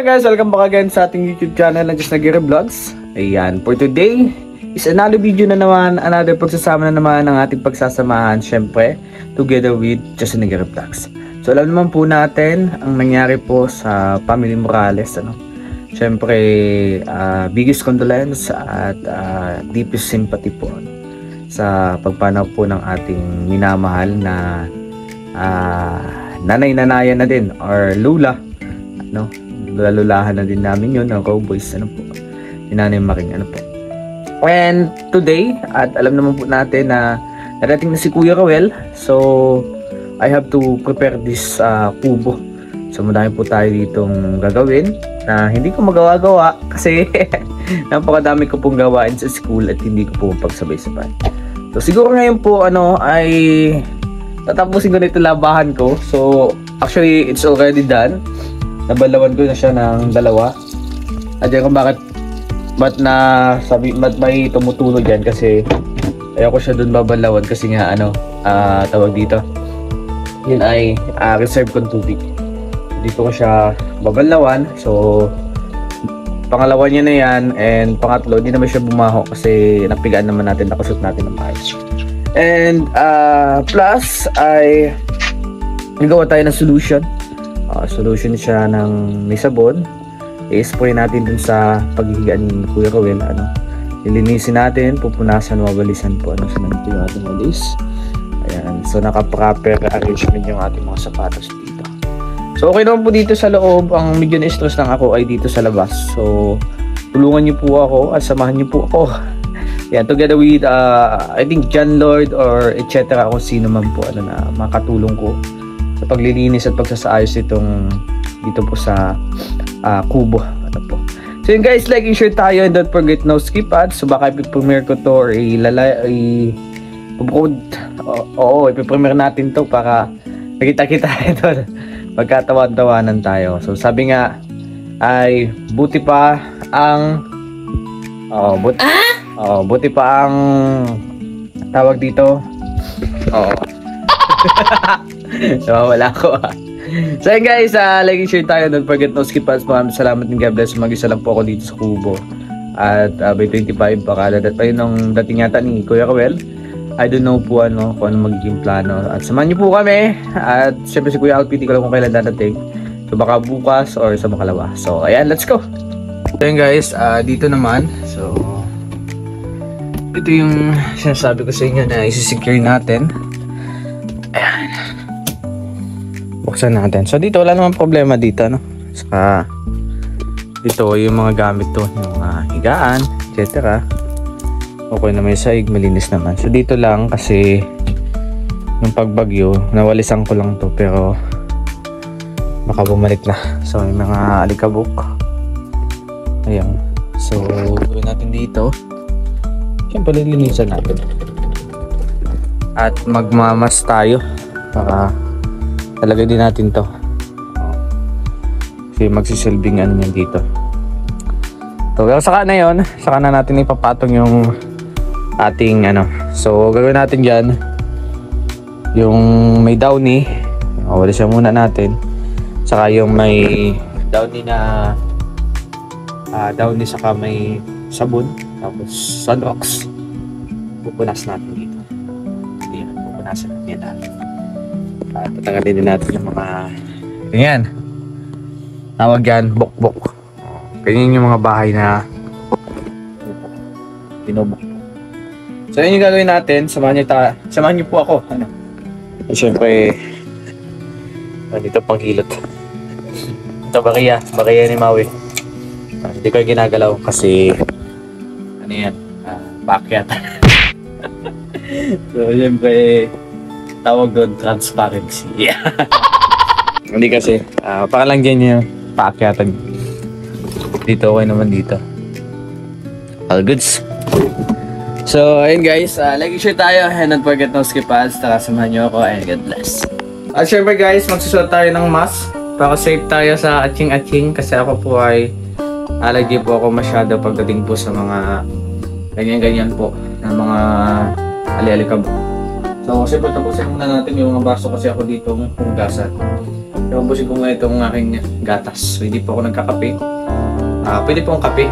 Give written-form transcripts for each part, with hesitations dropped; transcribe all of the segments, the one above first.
So guys, welcome back again sa ating YouTube channel na Just Nagire Vlogs. Ayan, for today is another video na naman, another pagsasama na naman ng ating pagsasamahan, syempre, together with Just Nagire Vlogs. So alam naman po natin ang nangyari po sa family Morales, ano. Syempre, biggest condolence at deepest sympathy po, ano, sa pagpanaw po ng ating minamahal na nanay-nanayan na din or lula, no, lalulahan na din namin yun ng cowboys, ano po, Nanay Maring, ano po. And today, at alam naman po natin na narating na si Kuya Rowel, so I have to prepare this kubo. So madami po tayo ditong gagawin na hindi ko magawa-gawa kasi napakadami ko pong gawain sa school at hindi ko po pagsabay-sabay. So siguro ngayon po ay tatapusin ko na ito labahan ko. So actually it's already done. Nabalawan ko na siya ng dalawa. At yan kung ba't may tumutulo dyan kasi ayoko siya dun babalawan kasi nga tawag dito, yun ay reserve kong tubig. Dito ko siya babalawan. So pangalawa niya na yan, and pangatlo hindi naman siya bumaho kasi napigaan naman natin, nakusot natin ng maayos. And plus ay nagawa tayo ng solution. Solution siya ng may sabon. I-spray natin dun sa paghihigaan ni Kuya Rowel. Lilinisin natin, pupunasan, wawalisan po sa nandito yung ating walis. Ayan. So naka-proper arrangement yung ating mga sapatos dito. So okay naman po dito sa loob. Ang medyo na-stress lang ako ay dito sa labas. So tulungan niyo po ako at samahan niyo po ako. Yeah, together with I think John Lord or etc. kung sino man po na makatulong ko sa paglilinis at pagsasaayos itong dito po sa kubo. Po. So yun guys, like and share tayo, and don't forget no skip ads. So baka ipipremiere ko to or ipipremiere natin to para nakita-kita ito. Magkatawan-tawanan tayo. So sabi nga ay buti pa ang buti pa ang tawag dito. Wala ko. So yun guys, like and share tayo, don't forget no skip ads. Maraming salamat and God bless. Mag-isa lang po ako dito sa kubo. At by 25 baka dadat pa yun nung dating yata ni Kuya Rowel. I don't know po kung ano magiging plano. At samahan niyo po kami. At syempre si Kuya Alpi, di ko lang kung kailan dadating. So baka bukas or sa makalawa. So ayan, let's go. So yun guys, dito naman. So ito yung sinasabi ko sa inyo na isi-secure natin. Ayan. Buksan natin. So dito wala namang problema dito, no? Saka dito yung mga gamit to, yung higaan, etc. Okay na, may saig, malinis naman. So dito lang kasi nung pagbagyo, nawalisan ko lang to pero baka bumalik na. So may mga alikabok. Ayan. So gawin natin dito. Siyempre lilinisan natin. At magmamas tayo para talagay din natin to. Kasi magsisilbing yan dito. So saka na yun, saka na natin ipapatong yung ating So gagawin natin dyan yung may downy, wala siya muna natin. Saka yung may downy na downy saka may sabon, tapos sunrox, pupunas natin dito. Ayan, pupunasan natin yan natin. Tatanggalin din natin yung mga ganyan, tawag yan, bok-bok. Ganyan yung mga bahay na binubok. So yun yung gagawin natin. Samahan niyo po ako. At syempre dito pang hilot. Ito bariya ni Maui. Hindi ko ginagalaw kasi yan, paakyat. So syempre tawag doon transparency. Hindi kasi para lang dyan yung paakyatan. Dito okay naman dito. All goods. So ayun guys, like and share tayo, and don't forget no skip ads. Tara, samahan nyo ako, and God bless. At syempre guys, magsusuot tayo ng mask para safe tayo sa atching-atching kasi ako po ay allergy po ako masyado pagdating po sa mga ganyan-ganyan po na mga ali-alikabok. So syempre tapusin muna natin yung mga baso kasi ako dito hugasan. Iubusin ko muna itong aking gatas. So, hindi po ako nagkakape. Pwede po ang kape.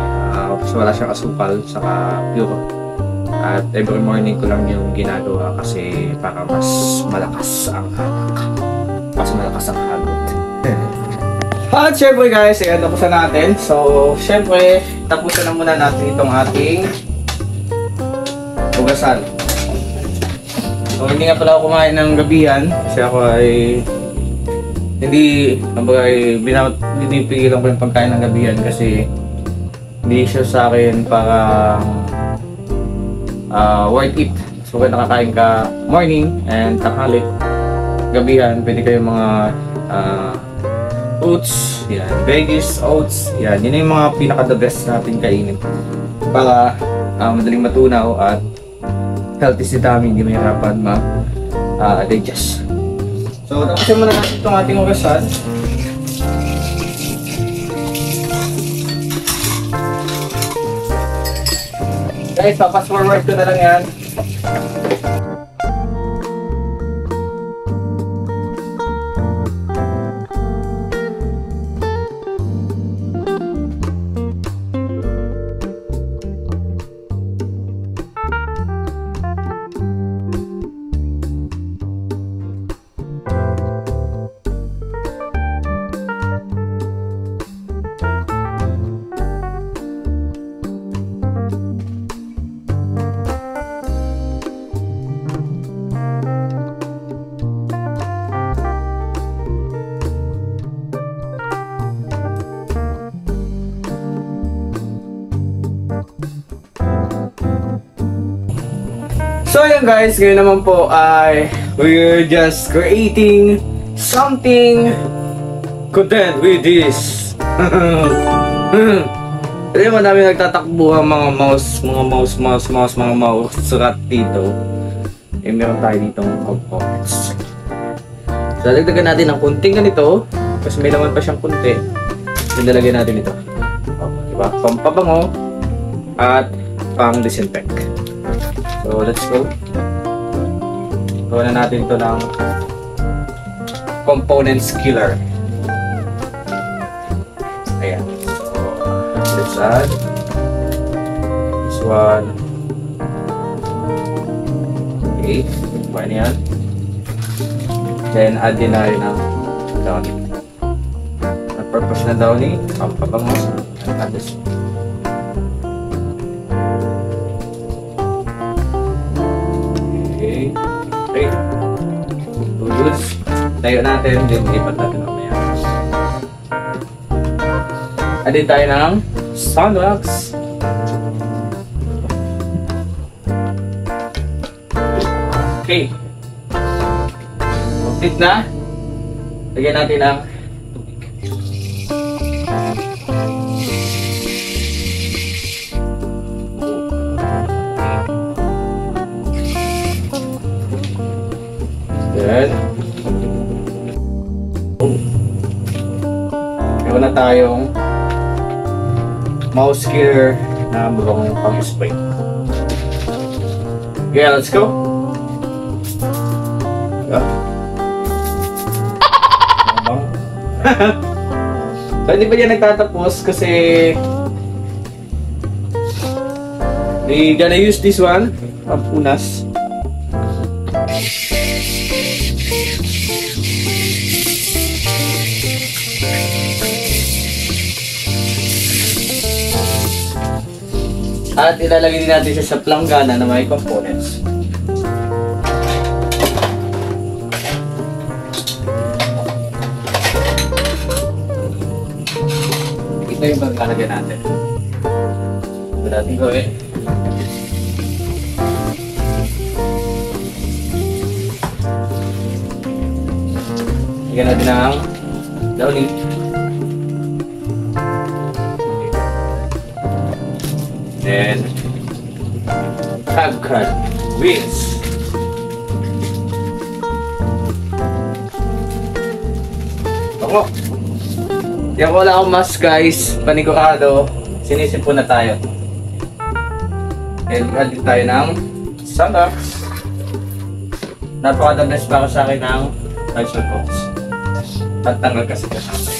Kasi wala siyang asukal, saka pure. At every morning ko lang yung ginagawa kasi para mas malakas ang hatak. Mas malakas ang hagot. At syempre guys, ayan, tapusan natin. So, syempre, tapusan na muna natin itong ating hugasan. So, hindi nga pala ako kumain ng gabihan kasi ako ay binipigilan ko yung pagkain ng gabihan kasi hindi siya sa akin parang worth it. So, kung nakakain ka morning and tanghali, gabihan, pwede kayong mga oats, yan, veggies, oats, yan, yun yung mga pinaka-the best natin kainin para madaling matunaw at healthy si tummy, hindi mahirapan ma-digest. So, tapusin muna natin itong ating hugasan. Guys, papas forward ko na lang yan. So yun guys, ngayon naman po ay we're just creating something content with this. Kasi madami nagtatakbo ang mga mouse rat dito. Eh meron tayo ditong components. So dagdagan natin ng kunting ganito kasi may laman pa siyang kunti. Nilagyan natin ito. Diba? Pampabango at pang disinfect. So, let's go. Gawa na natin ito ng components killer. Ayan. So, let's add this one. Okay. Pwede yan. Then, add din na rin ng downy. Ang purpose na downy, pampabangos. Add this one. Okay. Goods. Tayo natin. Then, lipat natin mamaya. Adin tayo ng Sunwax. Okay. Complete na. Lagyan natin ng tubig. Good. Meron na tayong mouse killer na bagong pang-spray. Okay, let's go. So, hindi pa yan nagtatapos kasi we gonna use this one, ang punas. At ilalagay din natin siya sa planggana na may components. Ito yung paglalagay natin. Ito natin gawin. Lagyan natin ng downy. Then, cut wings. Ako. Yan, wala akong mask guys. Panigurado. Sinisipon na tayo. And add tayo ng Sunwax. Napaka-the best para sa akin ng Lysol Box. Tatanggal kasi kasama.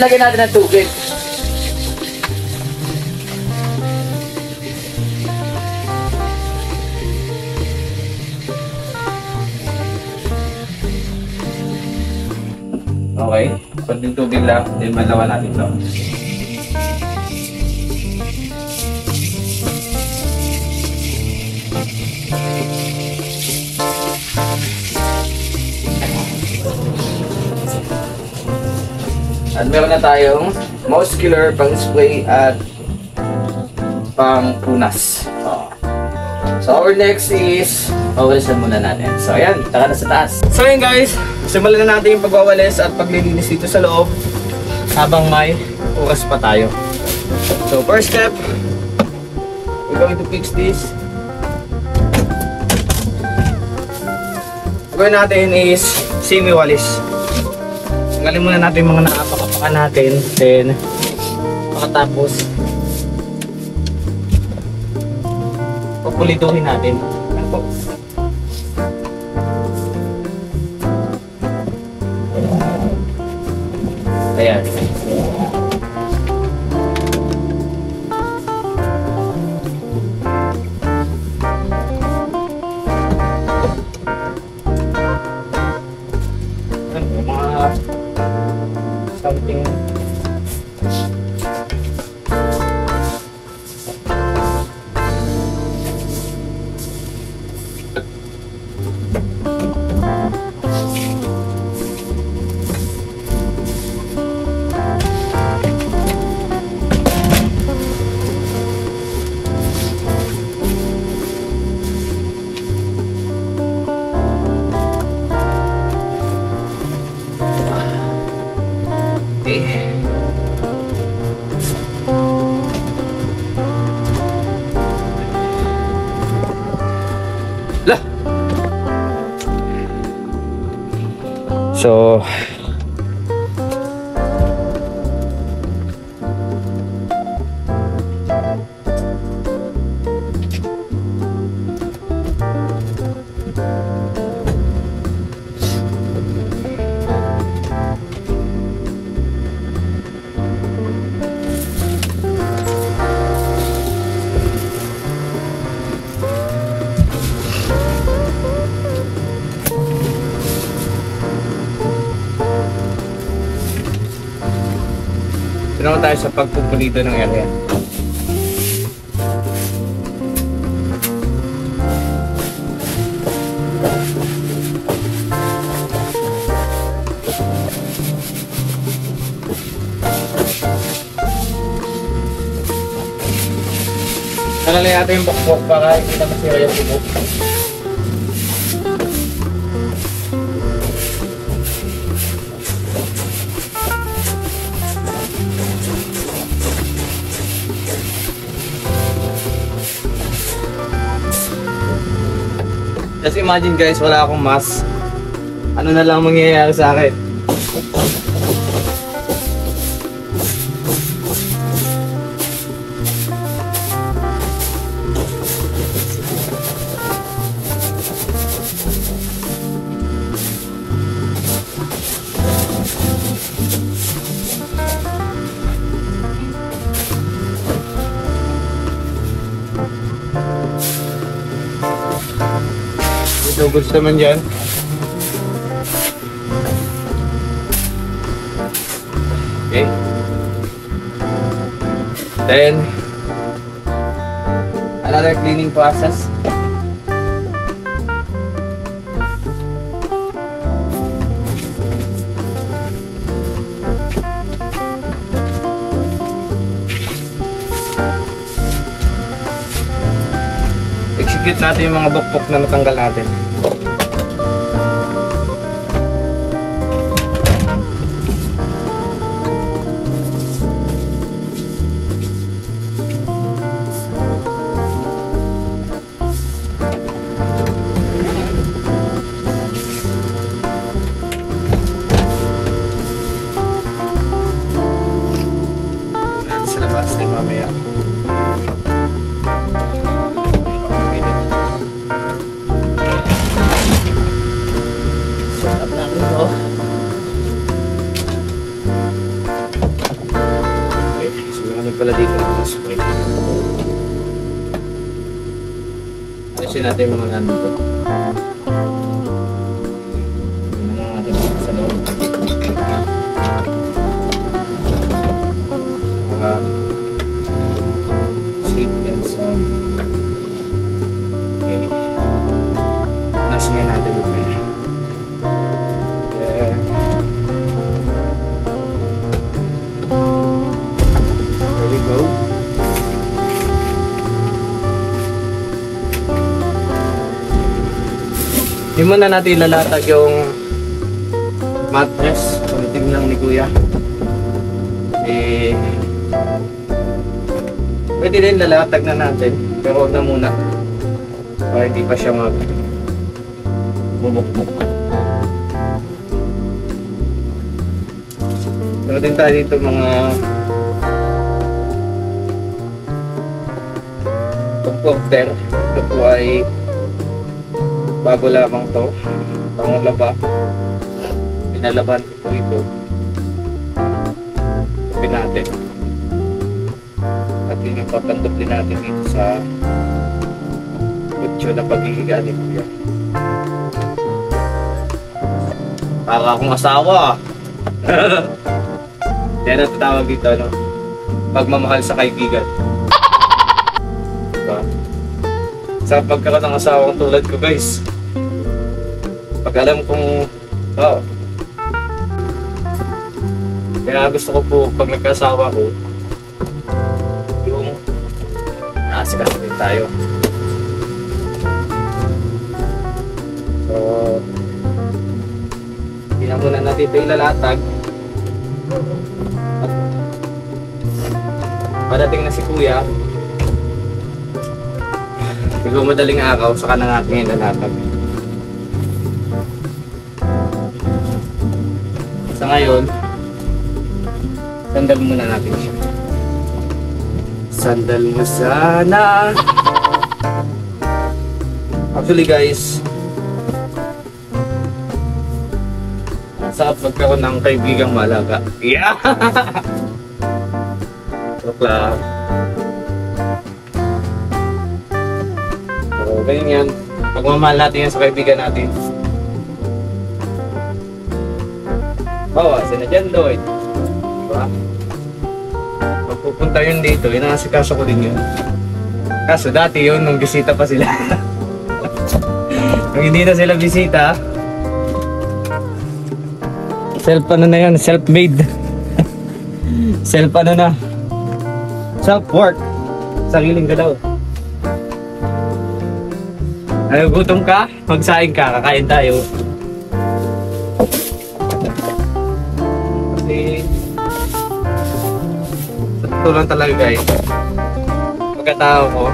Lagyan natin ng tubig. Okay, konting tubig lang, then malawan natin ito. At meron na tayong mouse killer, pang spray at pang punas. So our next is pawalisan muna natin. So ayan, taka na sa taas. So ayan guys, simulan na natin yung pagwawalis at paglilinis dito sa loob habang may oras pa tayo. So first step, we're going to fix this. Gawin natin is semi-walis. Tanggalin muna natin yung mga nakapakapakan natin, then makatapos pupulituhin natin. Ayan. Something so naman tayo sa pagpupulito ng area. Nalalay natin yung bukbok para hindi na masira yung bukbok. Just imagine guys, wala akong mask. Ano na lang mangyayari sa akin? So gusto naman dyan. Okay. Then another cleaning process. Execute natin yung mga bukbok na natanggal natin. Sa labas din mamaya. pala dito ng spray. Alisin natin yung mga nandito. Yung mga natin sa loob. Mga sweet and sound. Okay. Nasin natin ito. Yeah. There we go. Hindi muna natin ilalatag yung mattress. Ulitin lang ni Kuya. Pwede rin lalatag na natin. Pero huwag na muna. Para hindi pa siya bubukbuk. Meron din tayo dito mga comforter. Ito po ay bago lamang to. Pangalaba. Pinalaban ko po ito. Tapin natin. At yun yung papandok din natin dito sa kutso na paghihiga ni Kuya. Para akong asawa. Yan ang tatawag dito, no? Pagmamahal sa kaibigan. Diba? Sa pagkaroon ng asawang tulad ko, guys. Pag alam kong kaya gusto ko po pag nagkasawa ko yung naasikas din tayo. So hindi na muna natin ito ilalatag. At padating na si Kuya, siguro madaling araw saka na natin ilalatag. Sa ngayon, sandal muna natin siya. Sandal mo sana. Actually guys, sa pagkaroon ng kaibigang malaga. Yeah! Joke lang. So, ganyan yan. Pagmamahal natin yan sa kaibigan natin. Bawasin na dyan, Lloyd. Diba? Pagpupunta yun dito, inasikaso ko din yun. Kaso dati yun, nung bisita pa sila. Nung hindi na sila bisita, ano na yun, self-made. Ano na. Self-work. Sariling galaw. Ay, gutom ka? Magsaing ka, kakain tayo. Kasi ito lang talaga guys. Pagkatao ko,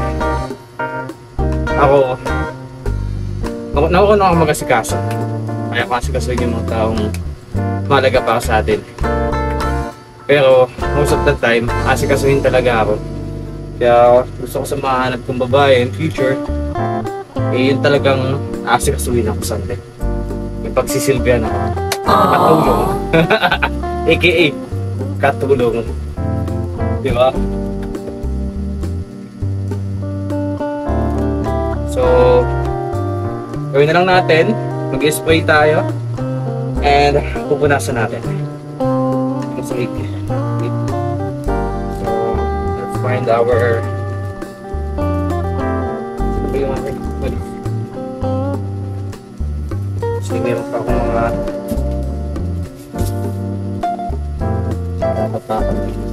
nakukuha ako mag-asikaso. Kaya kasikasuhin yung mga taong malaga para sa atin. Pero most of the time, asikasuhin talaga ako. Kaya gusto ko sa mahanap kong babae in future, yun talagang asikasuhin ako someday. May pagsisilbihan ako. Katulong. AKA katulong. Diba? So gawin na lang natin, mag-spray tayo and pupunasan natin. So let's find our kasi meron pa akong mga nakatakan dito.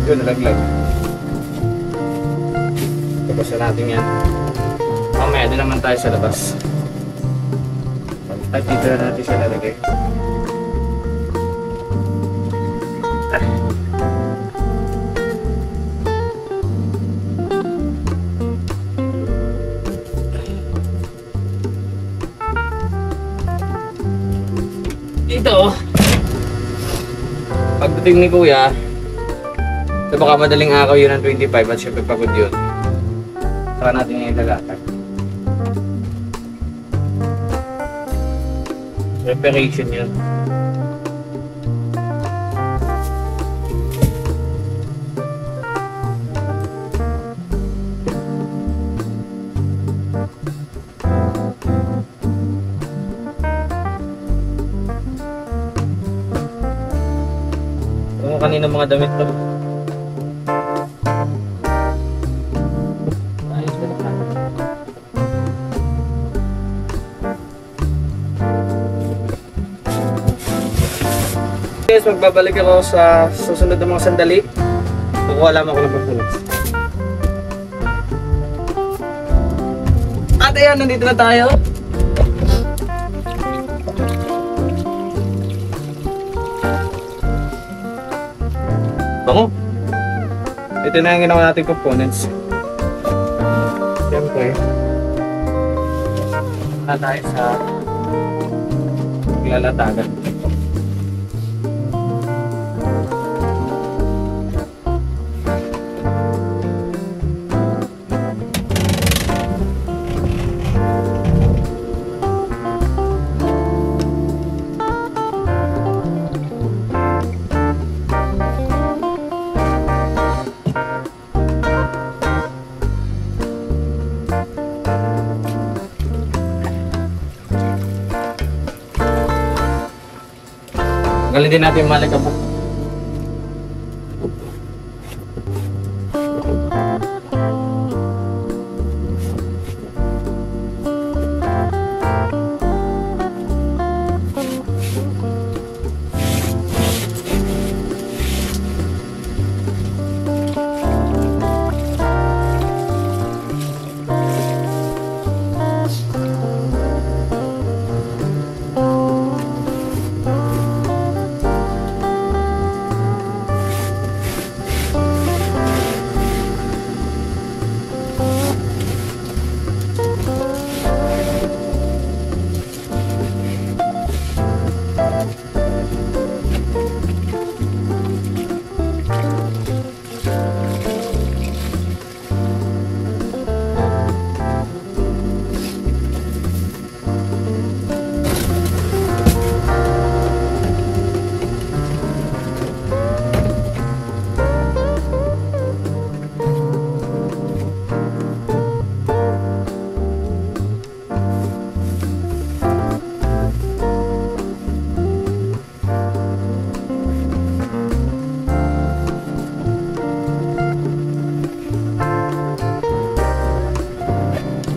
Yun, nalaglag. Tapasan natin yan. Mamaya din naman tayo sa labas. At dito na natin siya nalagay. pagdating ni Kuya, so baka madaling araw yun ng 25 at syempre pagod yun. Saka natin yung ilalakad. Preparation yun. Kanina mga damit to. Guys, magbabalik ako sa susunod na mga sandali. Kukuha lang ako ng pagpunod. At ayan, nandito na tayo. Bango. Ito na yung ginawa nating components. Siyempre, na tayo sa lalatagan. Tanggalin din natin yung malikabok.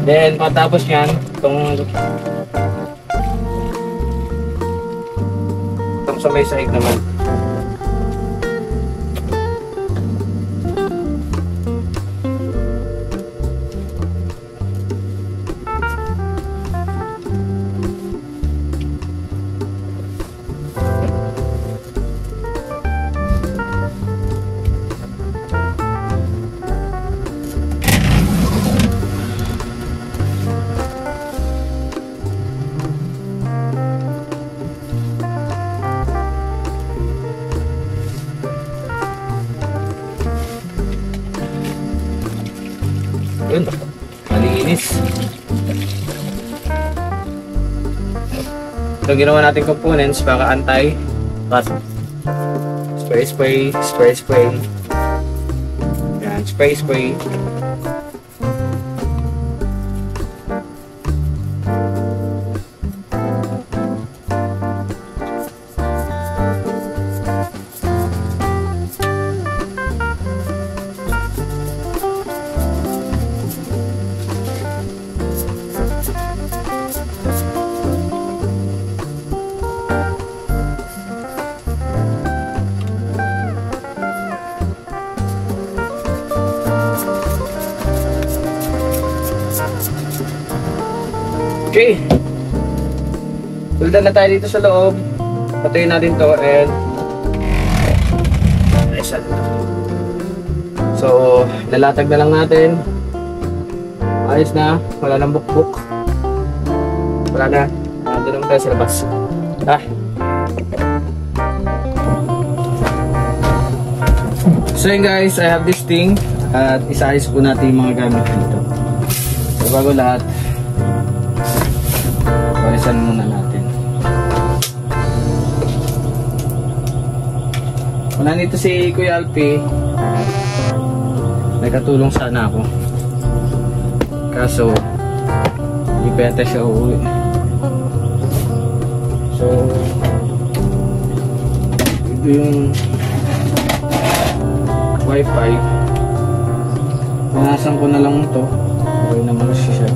Then, pagkatapos yan, itong sa may sahig naman. Yun, malinis. Ito ginawa natin components para spray. Yan, spray. Okay. Tuldan na tayo dito sa loob. Patayin natin to and so, lalatag na lang natin. Ayos na. Wala nang bukbuk. Wala na. Doon naman tayo sa labas. So yun guys, I have this thing at isaayos po natin yung mga gamit dito. So bago lahat, palisan muna natin. Wala nito si Kuya Alpi, nagkatulong sana ako. Kaso, hindi pa yata siya uuwi. So, ito yung wifi. Punasan ko na lang ito. Okay naman siya.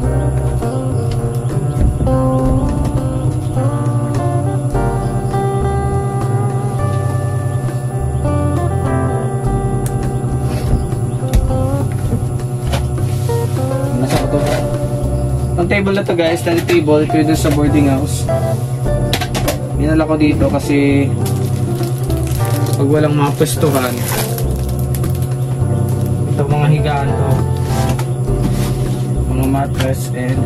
Nasa ko to. Ang table na to guys, study table, ito yung sa boarding house. Dinala ko dito kasi pag walang mga pwestuhan, ito mga higaan to, mga mattress and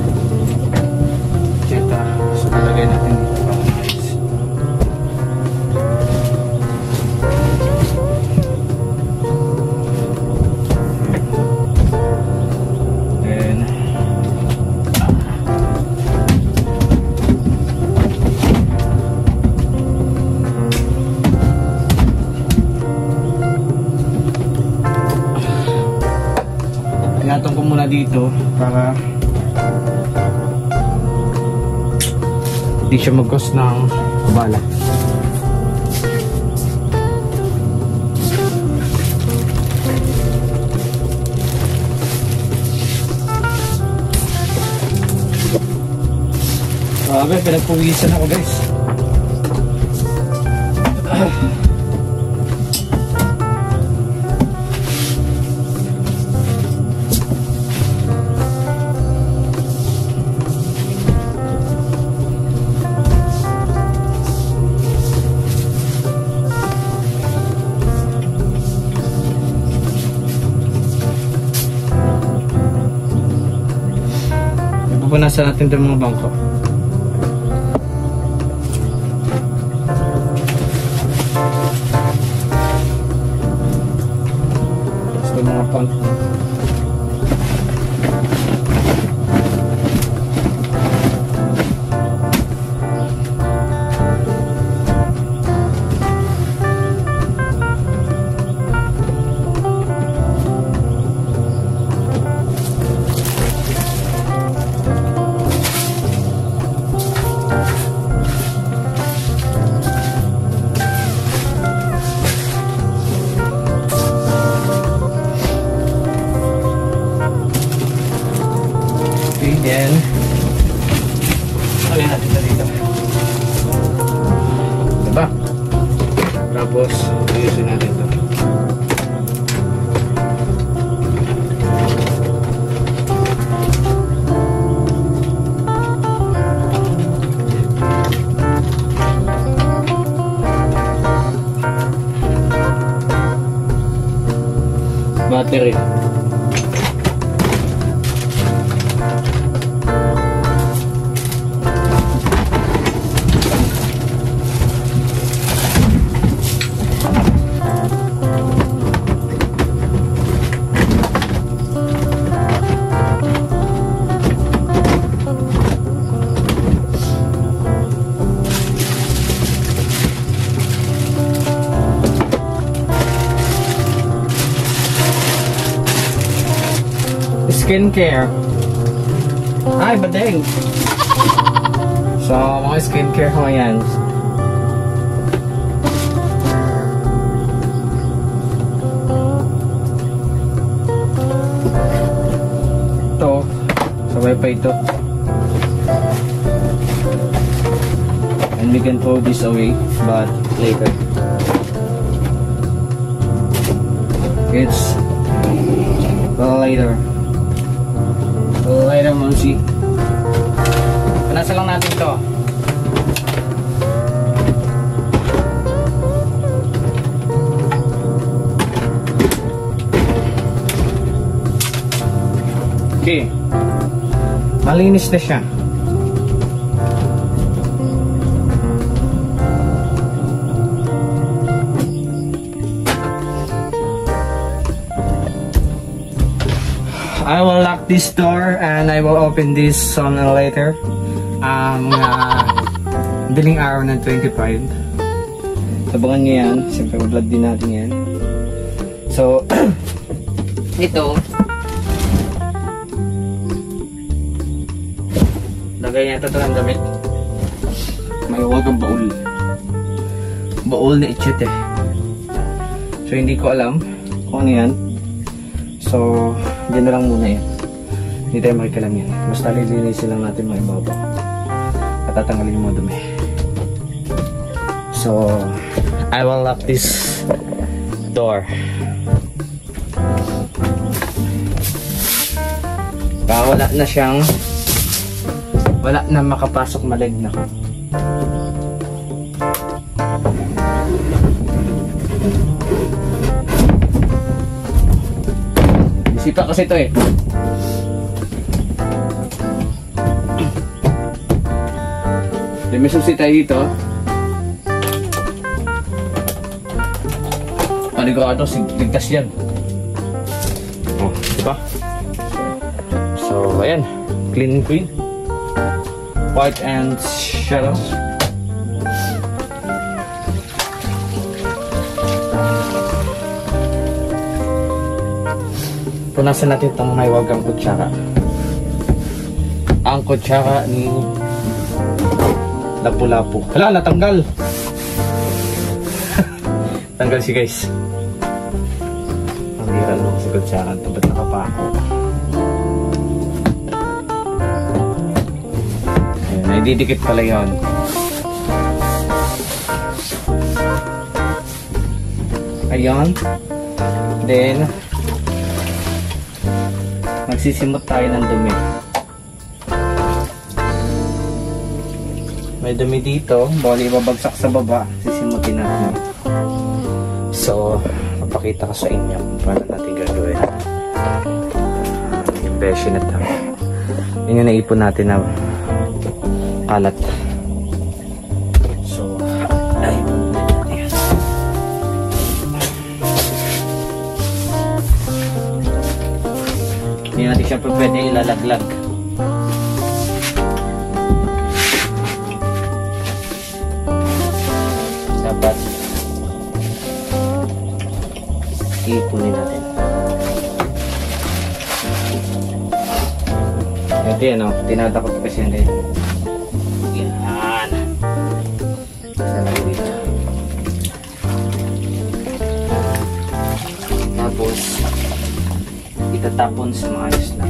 cheta. So talagay natin dito mga guys. Then tinatong ko muna dito para hindi siya mag-cause ng bala. Grabe, pinagpuwisan ako guys. Pupunasan natin itong mga bangko. Ito mga pant. Then, lagyan natin na dito. Diba? Tapos, ayusin natin ito. Battery. Skincare. Ay, badeng. So, mga skincare ko yan. Ito, sa wifi ito. And we can throw this away, but later. It's later. Later, Monsi. Panasa lang natin to. Okay. Malinis na siya. I will lock this door and I will open this sooner or later. Daling araw ng 25. Tabangan nyo yan. Siyempre, vlog din natin yan. So, ito. Lagay niya ito ng damit. May huwag ang baul. Baul na itchit eh. So, hindi ko alam kung ano yan. So, dyan na lang muna yan. Hindi tayo makikalam yan. Basta lilinisin lang natin mga ibabaw. At tatanggalin mo dumi. So, I will lock this door. Baka wala na siyang wala na makapasok maligna ko. Isipa kasi ito eh. May susi tayo dito. Panigurado, ligtas yan. Oh, diba? So, ayan. Clean and clean. White and shadow. Punasan natin itong may wagang kutsara. Ang kutsara ni Lapu-Lapu. Hala, natanggal! Tanggal si guys. Ang hiran mo sa kutsara. Ito ba't nakapako? Ayan, naididikit pala yun. Ayan. Then, magsisimot tayo ng dumi. May dumi dito, bawal ibabagsak sa baba, sisimutin natin. So, mapakita ko sa inyo kung paano natin gagawin. Yung beshi na tayo. Yun yung naipon natin na kalat. So, ay, yan. Hindi natin siya pwede ilalaglag. Dapat ipunin natin. Ito yan o, tinatakot kasi yan dito. Yan. Nalagay dito. Tapos itatapon sa maayos na.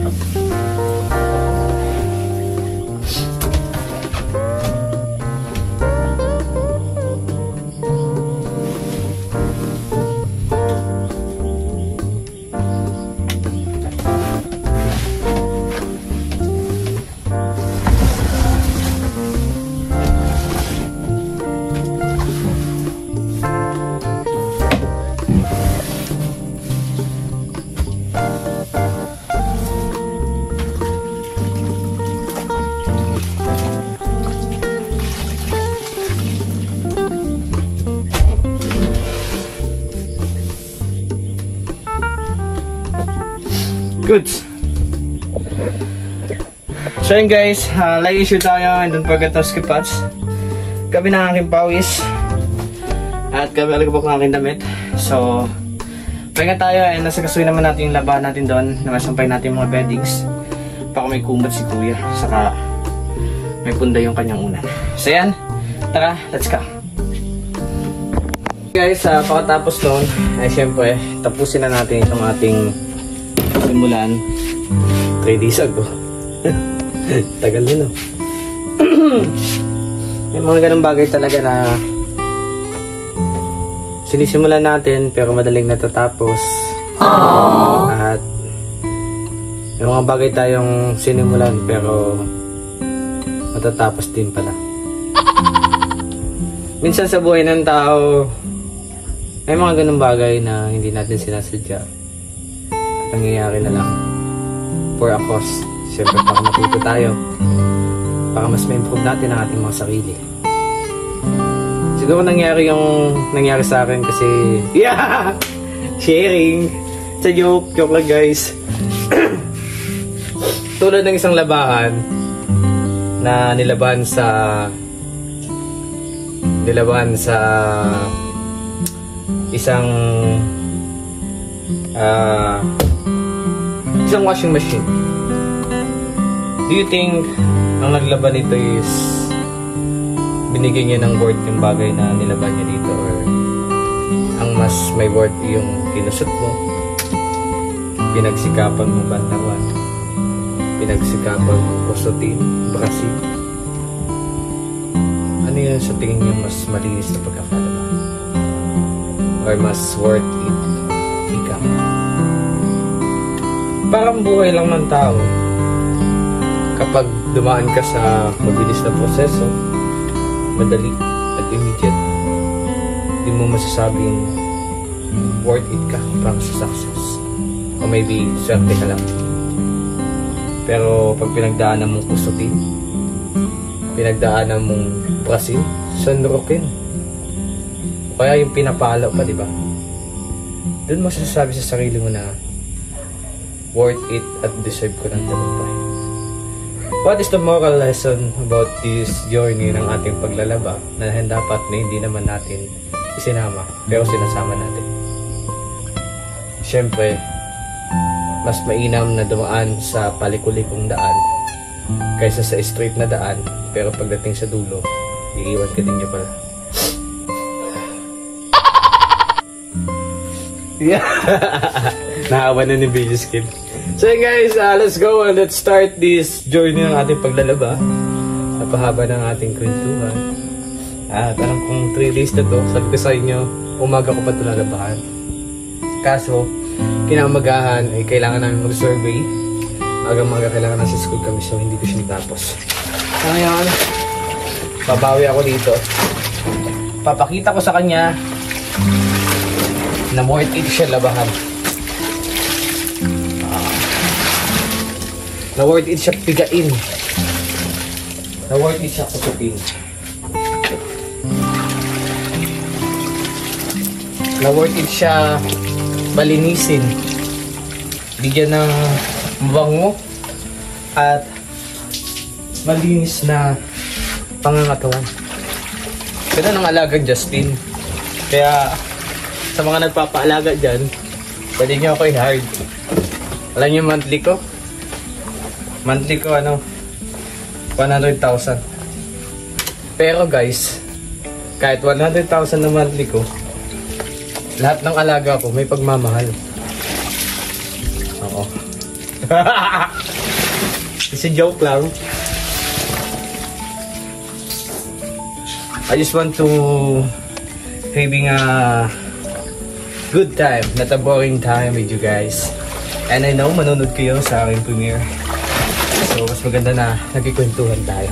Goods. So yun guys, light issue tayo and don't forget to skip ads. Gabi na aking pawis at gabi alagabok na aking damit. So pahinga tayo and nasagasuin naman natin yung labahan natin doon. Namasampay natin yung mga beddings. Baka may kumot si kuya, saka may punda yung kanyang unan. So yan, tara, let's go. Guys, pagkatapos doon ay syempre tapusin na natin itong ating simulan 3 days ago. Tagal din, no? May mga ganang bagay talaga na sinisimulan natin pero madaling natatapos. At may mga bagay tayong sinimulan pero matatapos din pala. Minsan sa buhay ng tao may mga ganang bagay na hindi natin sinasadya. Nangyayari na lang for a cause. Siyempre para matuto tayo, para mas ma-improve natin ang ating mga sarili. Siguro nangyari sa akin kasi sharing. It's a joke lang guys. tulad ng isang labahan na nilaban sa isang washing machine. Do you think ang naglaban nito is binigyan niya ng worth yung bagay na nilaban niya dito, or ang mas may worth yung kinusot mo, pinagsikapan mo banlawan, pinagsikapan mo kusutin, brasin? Ano yun sa tingin niyo mas malinis na pagkakalaba? Or mas worth it? Ikaw. Parang buhay lang ng tao. Kapag dumaan ka sa mabilis na proseso, madali at immediate, hindi mo masasabing worth it ka para sa success. O maybe swerte ka lang. Pero pag pinagdaanan mong kusutin, pinagdaanan mong brasin, sunrokin, o kaya yung pinapalo pa, diba? Doon mo sasabi sa sarili mo na worth it at deserve ko ng tagumpay. What is the moral lesson about this journey ng ating paglalaba na dapat na hindi naman natin isinama pero sinasama natin? Siyempre, mas mainam na dumaan sa palikulikong daan kaysa sa straight na daan, pero pagdating sa dulo, iiwan ka din niya pala. Yeah. Naawa na ni Baby Skin. So guys, let's go and let's start this journey ng ating paglalaba. Napahaba ng ating kwentuhan. At alam kong 3 days na to, sabi ko sa inyo, umaga ko pa ito lalabahan. Kaso, kinamagahan ay kailangan namin mag-survey. Maga kailangan nasa school kami, so hindi ko siya natapos. Ngayon, babawi ako dito. Papakita ko sa kanya na worth it siya labahan. Na worth it siya pigain. Na worth it siya kututin. Na worth it siya balinisin. Bigyan ng bango at malinis na pangangatawan. Ganun ang alagang Justin. Kaya sa mga nagpapaalaga dyan, pwede nyo ako i-hard. Alam nyo monthly ko? Monthly ko 100,000. Pero guys, kahit 100,000 na monthly ko, lahat ng alaga ko may pagmamahal. Oo. It's a joke lang. I just want to having a good time, not a boring time with you guys. And I know manunod kayo sa aking premiere. So mas maganda na nagkikwentuhan tayo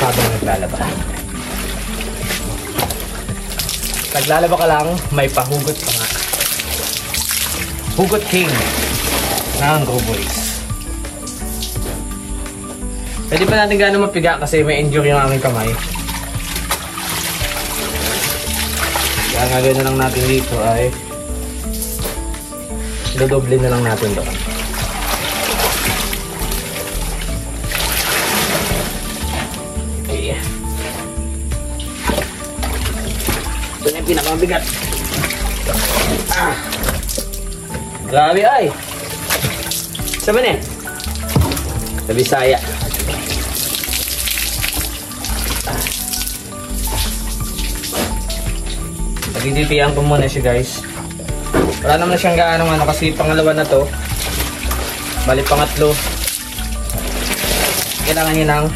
habang naglalaba. Naglalaba ka lang, may pahugot pa nga. Hugot King ng Go Boys. Pwede pa natin gano'ng mapiga kasi may injury yung aking kamay. Kaya nga gano'n lang natin dito ay dodoble na lang natin doon. Okay. Ito na yung pinakamabigat. Grabe ay! Saan ba na? Sa Bisaya. Pagtitipian ko muna siya guys. Wala naman siyang gaano kasi pangalawa na to. Bali pangatlo. Kailangan niya nang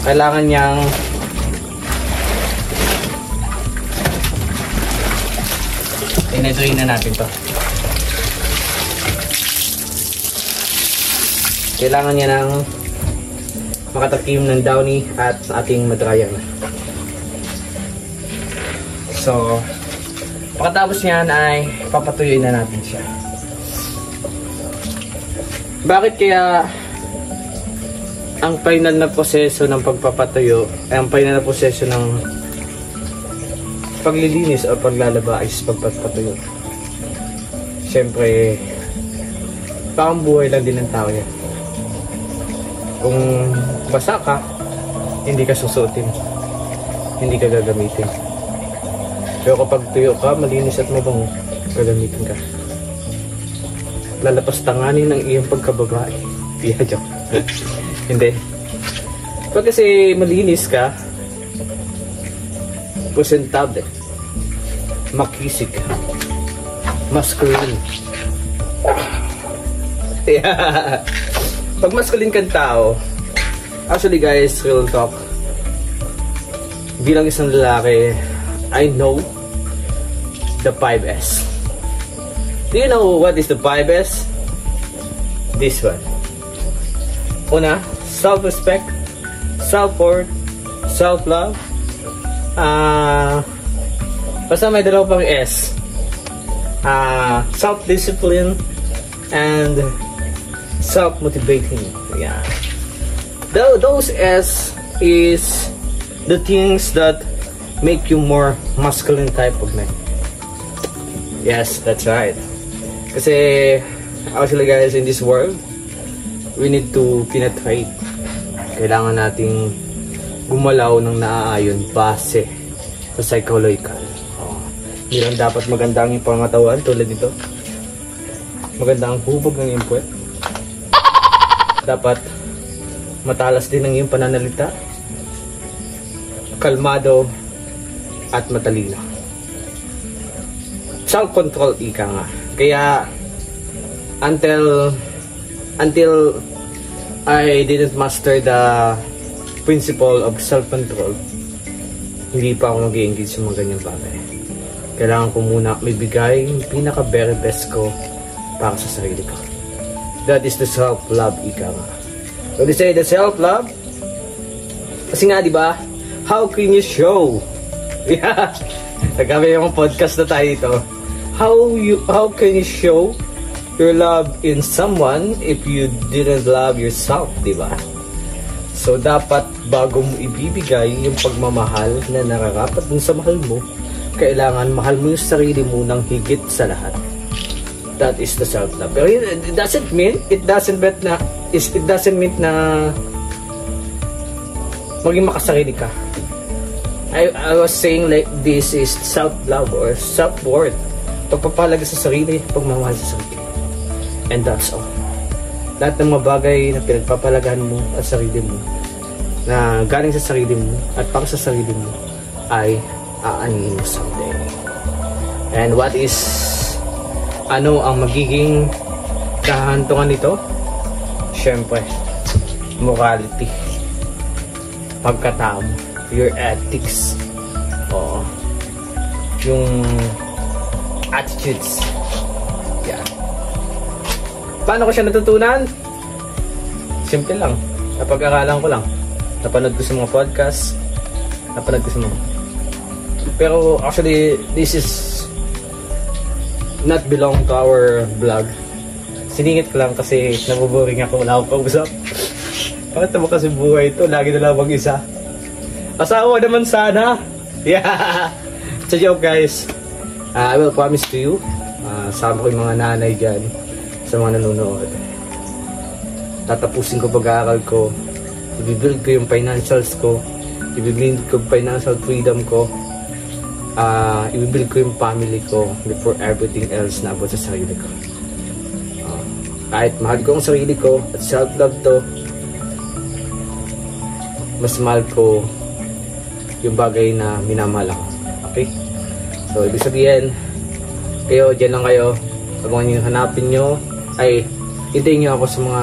kailangan niyang inaduin na natin to. Kailangan niya nang makatakim ng downy at ating madrayan. So, pagkatapos niyan ay papatuyuin na natin siya. Bakit kaya ang final na proseso ng pagpapatuyo ay ang final na proseso ng paglilinis o paglalaba ay pagpapatuyo? syempre, parang buhay lang din ng tao yan. Kung basa ka, hindi ka susuotin, hindi ka gagamitin. Pero kapag tuyo ka, malinis at mabango, gagamitin ka. Lalapas tanganin ng iyong pagkababae. Yeah, joke. Hindi. Pag kasi malinis ka, presentable, makisig, masculine. Yeah. Pag masculine kang tao, actually guys, real talk, bilang isang lalaki, I know the 5S. Do you know what is the 5S? This one. Una, self-respect, self-worth, self-love. Basta may dalawa pang S. Self-discipline and self-motivating. Yeah. Those S is the things that make you more masculine type of man. Yes, that's right. Kasi actually guys, in this world, we need to penetrate. Kailangan nating gumalaw ng naaayon base sa psychological. Hindi lang dapat maganda ang iyong pangatawan tulad nito. Maganda ang hubog ng iyong puwet. Dapat matalas din ang iyong pananalita. Kalmado at matalino. Self-control ika nga. Kaya until I didn't master the principle of self-control, hindi pa ako mag-i-engage sa mga ganyang bagay. Kailangan ko muna maibigay yung pinaka-very best ko para sa sarili ko. That is the self-love, ika nga. So they say the self-love, kasi nga diba, how can you show? Yeah, nagkami yung podcast na tayo ito. How can you show your love in someone if you didn't love yourself, diba? So dapat bago mo ibibigay yung pagmamahal na nararapat dun sa mahal mo, kailangan mahal mo yung sarili mo ng higit sa lahat. That is the self-love. Pero it doesn't mean na maging makasarili ka. I was saying like this is self-love or self-worth. Pagpapalaga sa sarili, pagmamahal sa sarili. And that's all. Lahat ng mga bagay na pinagpapalagahan mo at sarili mo, na galing sa sarili mo at para sa sarili mo, ay aanin mo someday. And what is, ano ang magiging kahantungan nito? Siyempre, morality, pagkatao mo, your ethics, o yung attitudes. Yeah. Paano ko siya natutunan? Simple lang. Napag-aralan ko lang. Napanood ko sa mga podcast. Napanood ko sa mga. Pero actually, this is not belong to our vlog. Siningit ko lang kasi nabuboring ako. Wala akong kausap. Bakit naman kasi buhay ito? Lagi na lang mag-isa. Asawa naman sana. Yeah. It's a joke, guys. I will promise to you. Sama ko yung mga nanay dyan sa mga nanonood. Tatapusin ko pag-aaral ko. I-build ko yung financials ko. I-build ko yung financial freedom ko. I-build ko yung family ko before everything else na abot sa sarili ko. Kahit mahal ko ang sarili ko at self-love to, mas mahal ko yung bagay na minamahal ako. Okay? So, ibig sabihin, kayo, dyan lang kayo. Pag mga hanapin nyo, ay hintayin nyo ako sa mga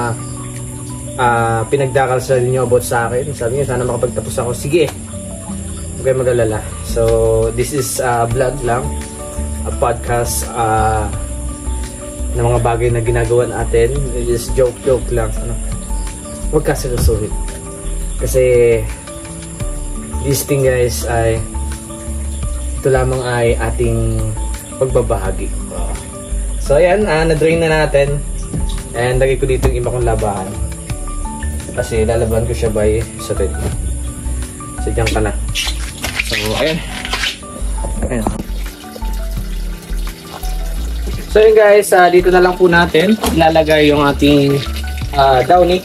pinagdakal nyo about sa akin. Sabi nyo, sana makapagtapos ako. Sige, huwag kayo mag-alala. So, this is a vlog lang, a podcast na mga bagay na ginagawa natin. Just joke lang. Huwag ka seryosohin. Kasi this thing, guys, ay ito lamang ay ating pagbabahagi. So ayan, na-drain na natin. And lagay ko dito yung iba kong labahan. Kasi lalaban ko siya by sa red. So dyan ka na. So ayan. Ayan. So yun guys, dito na lang po natin ilalagay yung ating downy.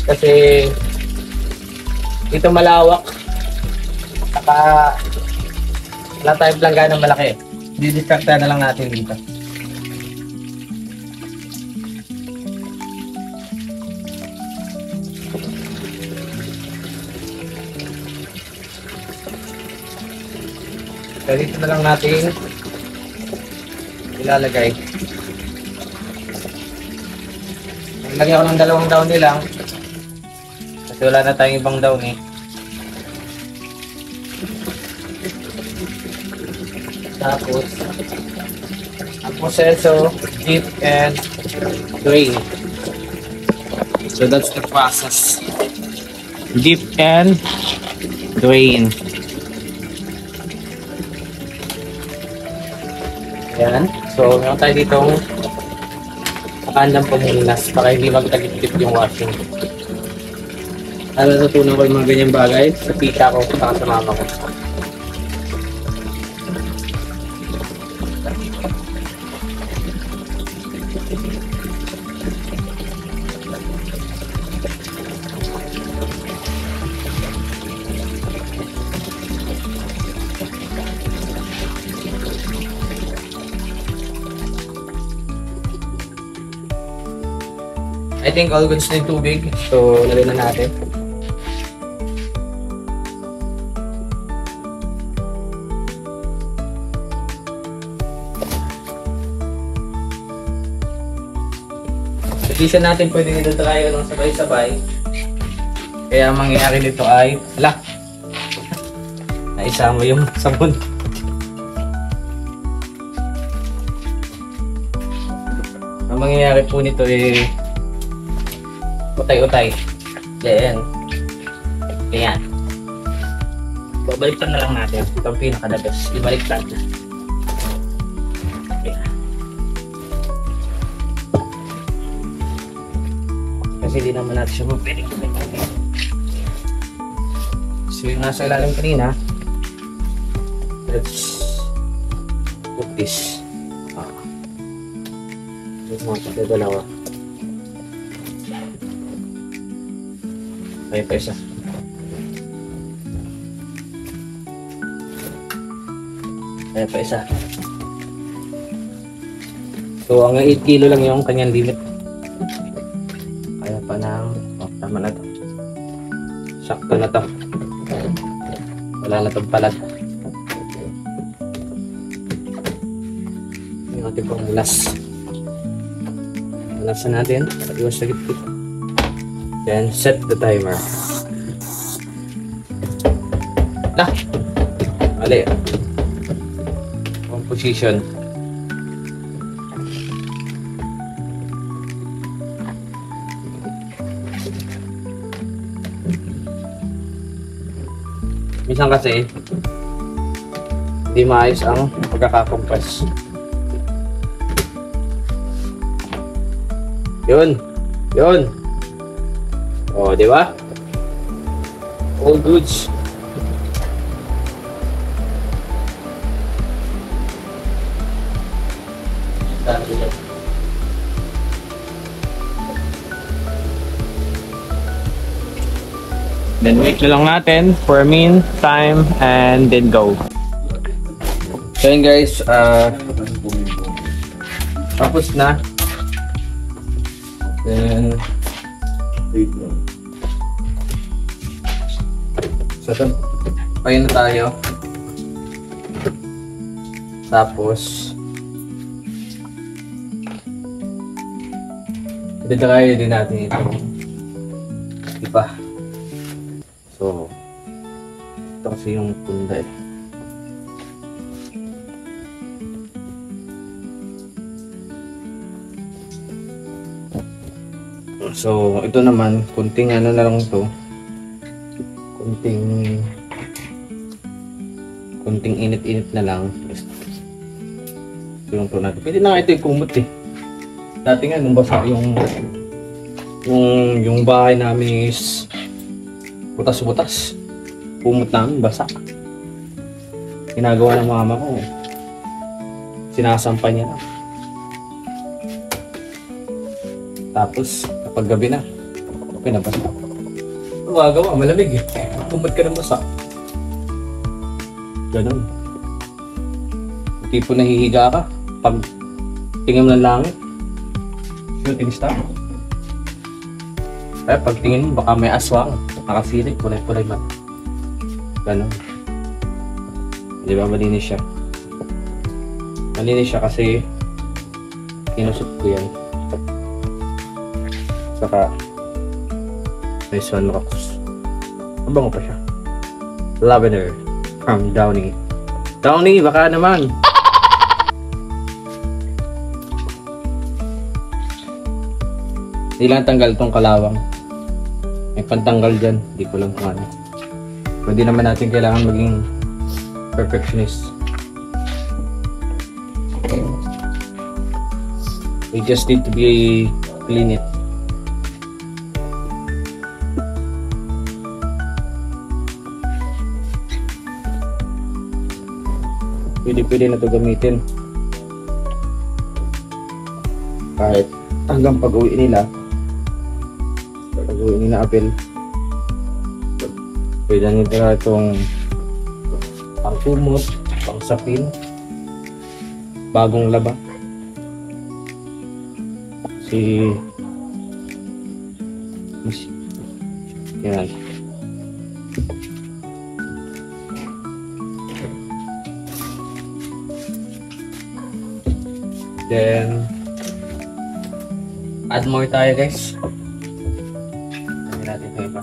Kasi dito malawak. Saka wala tayong planggana malaki. Didiscard na lang natin dito. So dito na lang natin ilalagay. Lagyan ko ng dalawang downy lang. Kasi wala na tayong ibang downy. Tapos ang proseso, dip and drain. So that's the process. Dip and drain. Ayan. So meron tayo ditong kandang pamunas para hindi magtagip-tip yung washing. Natutunan ko yung mga ganyang bagay sa tita ko at sa mama ko. I think all goods na yung tubig. So, lagyan na natin. Hindi siya natin pwede nito tayo ng sabay-sabay. Kaya ang mangyayari nito ay, naisama yung sabon. Ang mangyayari po nito ay utay-utay. Then, ganyan. Babaliktad na lang natin. Ito ang pinakadabas. Ibaliktad. Ganyan. Kasi hindi naman natin siya pwedeng. So yung nasa ilalim kanina, let's put this. Let's mga dalawa. Ayan pa isa. Ayan pa isa. So, ang 8 kilo lang yung kanyang limit. Kaya pa ng... Oh, tama na to. Sakto na to. Wala na tong palag. Yung ating pamulas. Palasan natin. Iwas sa gitpit. Then, set the timer. Mali. Wrong position. Minsan kasi, hindi maayos ang pagkakakompress. Yun. Oh, di ba? All goods. Then wait na lang natin for a mean time and then go. So yun guys, tapos na. Then so pahin na tayo. Tapos i-dry din natin ito. Diba? So ito kasi yung punda eh. So ito naman, kunting ano na lang to. Kunting init-init na lang. Yung to natin. Pwede na nga ito yung kumot eh. Dati nga nung basa yung bahay namin is butas-butas. Kumot namin basa. Ginagawa ng mama ko. Sinasampa niya na. Tapos, kapag gabi na, pinabasa. Ang gagawa, malamig eh. Tumad ka ng basa. Ganun. Tipo nahihiga ka, pag tingin mo ng langit, shooting star. Kaya pag tingin mo, baka may aswang, nakasirik, kulay-kulay man. Ganun. Di ba malinis siya? Malinis siya kasi kinusot ko yan. Saka may sunrocks. Mabango pa siya. Lavender from Downy. Downy, baka naman. Hindi lang tanggal tong kalawang. May pantanggal dyan. Hindi ko lang kung ano. Pwede naman natin kailangan maging perfectionist. We just need to be clean it. Pwede na ito gamitin. Kahit hanggang pag-uwi nila. Pag-uwi nila Apple. Pwede na nila itong pang-kumot, pang-sapin, bagong laba. Yan. Then add more tayo guys. Lagyan natin ito iba.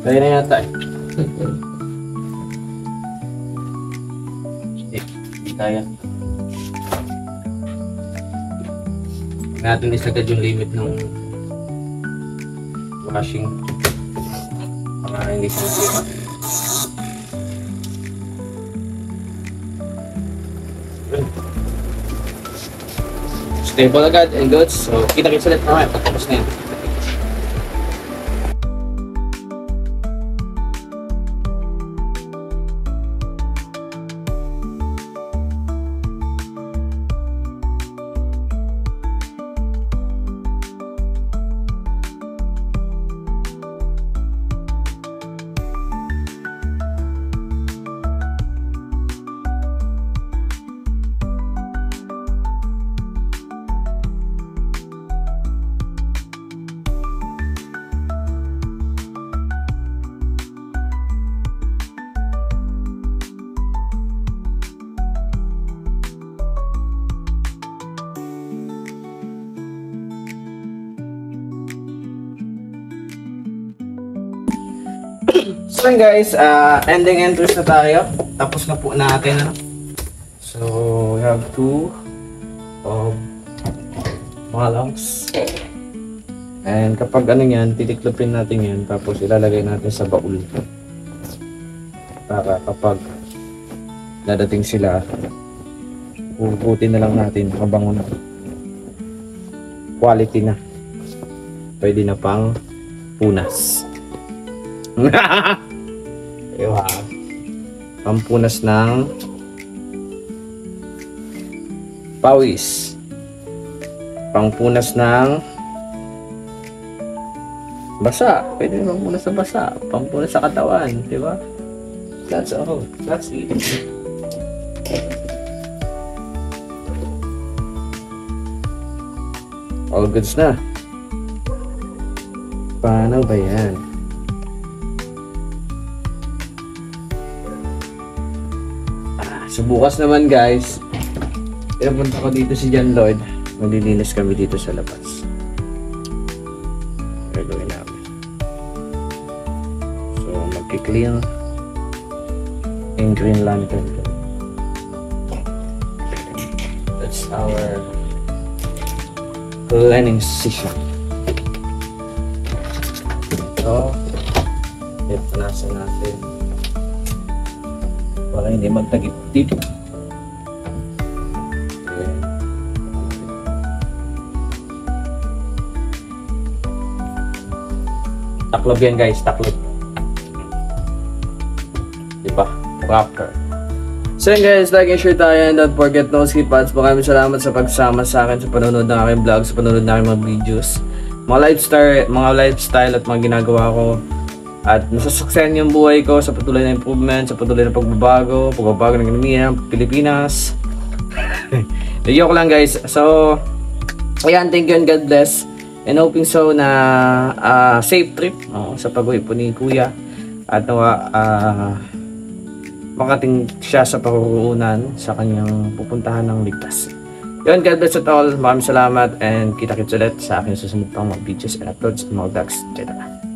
Kaya na yata eh. Hindi kaya. Huwag natin isagad yung limit ng washing. Para hindi sisira. Stable agad and good. So kita-kits ulit naman. Tapos na yun. So yun guys, ending entries na tayo. Tapos na po natin. Ano? So we have two mga lungs. And kapag ano yan, titiklopin natin yan. Tapos ilalagay natin sa baul. Para kapag dadating sila, puputin na lang natin. Mabango na. Quality na. Pwede na pang punas. Ewa. Pampunas ng pawis. Pampunas ng basa. Pwede naman pampunas sa basa. Pampunas sa katawan. Diba? That's all. That's it. All goods na. Paano ba yan? So bukas naman guys, pinapunta ko dito si John Lloyd. Maglilinis kami dito sa labas. Gagawin namin. So magki-clean yung Green Lantern. That's our cleaning session. So, punasan natin. Para hindi magtagip-tip. Taklob yan guys, taklob. Diba? Rocker. So yun guys, like and share tayo and don't forget no skip ads. Maraming salamat sa pagsama sa akin sa panonood ng aking vlog, sa panonood ng aking mga videos. Mga lifestyle at mga ginagawa ko. At nasasaksayan yung buhay ko sa patuloy na improvement, sa patuloy na pagbabago ng ekonomiya ng Pilipinas. Joke lang guys. So, ayan, thank you and God bless. And hoping so na safe trip sa pag-uwi po ni Kuya. At nawa makating siya sa parurunan sa kanyang pupuntahan ng ligtas. Yun, God bless at all. Maraming salamat and kita-kits ulit sa aking susunod pang mga videos and uploads and mga vlogs. Kita na.